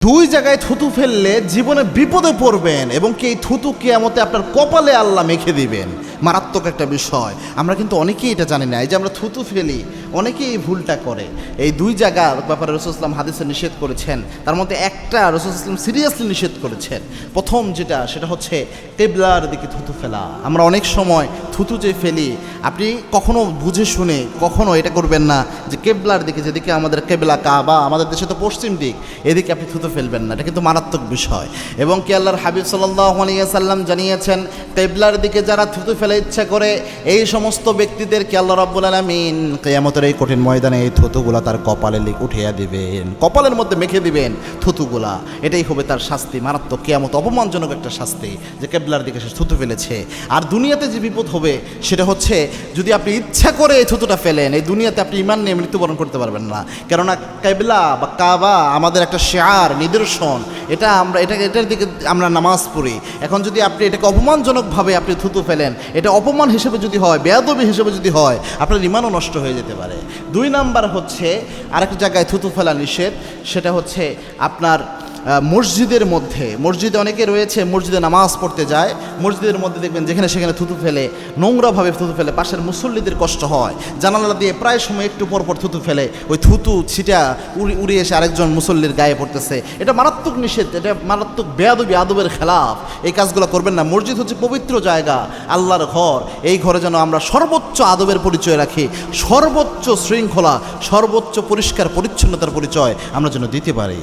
দুই জায়গায় থুতু ফেললে জীবনে বিপদে পড়বেন এবং কি এই থুতু কিয়ামতে আপনার কপালে আল্লাহ মেখে দিবেন। মারাত্মক একটা বিষয়। আমরা কিন্তু অনেকেই এটা জানি না। এই যে আমরা থুতু ফেলি, অনেকেই এই ভুলটা করে। এই দুই জায়গার ব্যাপারে রাসূল সাল্লাল্লাহু আলাইহি হাদিসে নিষেধ করেছেন, তার মধ্যে একটা রাসূল সাল্লাল্লাহু আলাইহি সিরিয়াসলি নিষেধ করেছেন। প্রথম সেটা হচ্ছে কিবলার দিকে থুতু ফেলা। আমরা অনেক সময় থুতু যে ফেলি, আপনি কখনো বুঝে শুনে কখনো এটা করবেন না যে কিবলার দিকে, যেদিকে আমাদের কিবলা কাবা, আমাদের দেশে তো পশ্চিম দিক, এদিকে আপনি থুতু ফেলবেন না। এটা কিন্তু মারাত্মক বিষয়। এবং কি আল্লাহর হাবিব সাল্লাল্লাহু আলাইহি ওয়াসাল্লাম জানিয়েছেন, কিবলার দিকে যারা থুতু ফেলে ইচ্ছা করে, এই সমস্ত ব্যক্তিদেরকে আল্লাহ রাব্বুল আলামিন কিয়ামতের এই কঠিন ময়দানে এই থুতুগুলা তার কপালে উঠিয়ে দিবেন, কপালের মধ্যে মেখে দিবেন থুতুগুলা। এটাই হবে তার শাস্তি, মারাত্মক কিয়ামত অপমানজনক একটা শাস্তি, যে কিবলার দিকে সে থুতু ফেলেছে। আর দুনিয়াতে যে বিপদ হবে সেটা হচ্ছে, যদি আপনি ইচ্ছা করে এই থুতুটা ফেলেন, এই দুনিয়াতে আপনি ঈমান নিয়ে মৃত্যুবরণ করতে পারবেন না। কেননা কিবলা বা কাবা আমাদের একটা শিআর, নিদর্শন। এটার দিকে আমরা নামাজ পড়ি। এখন যদি আপনি এটাকে অপমানজনকভাবে আপনি থুতু ফেলেন, এটা অপমান হিসেবে যদি হয়, বেয়াদবি হিসেবে যদি হয়, আপনার ঈমানও নষ্ট হয়ে যেতে পারে। দুই নাম্বার হচ্ছে, আরেকটা জায়গায় থুতু ফেলা নিষেধ, সেটা হচ্ছে আপনার মসজিদের মধ্যে। মসজিদে অনেকে রয়েছে, মসজিদে নামাজ পড়তে যায়, মসজিদের মধ্যে দেখবেন যেখানে সেখানে থুতু ফেলে, নোংরাভাবে থুতু ফেলে, পাশের মুসল্লিদের কষ্ট হয়। জানালা দিয়ে প্রায় সময় একটু পর পর থুতু ফেলে, ওই থুতু ছিটা উড়ে এসে আরেকজন মুসল্লির গায়ে পড়তেছে। এটা মারাত্মক নিষেধ, এটা মারাত্মক বেয়াদবি, আদবের খেলাফ। এই কাজগুলো করবেন না। মসজিদ হচ্ছে পবিত্র জায়গা, আল্লাহর ঘর। এই ঘরে যেন আমরা সর্বোচ্চ আদবের পরিচয় রাখি, সর্বোচ্চ শৃঙ্খলা, সর্বোচ্চ পরিষ্কার পরিচ্ছন্নতার পরিচয় আমরা যেন দিতে পারি।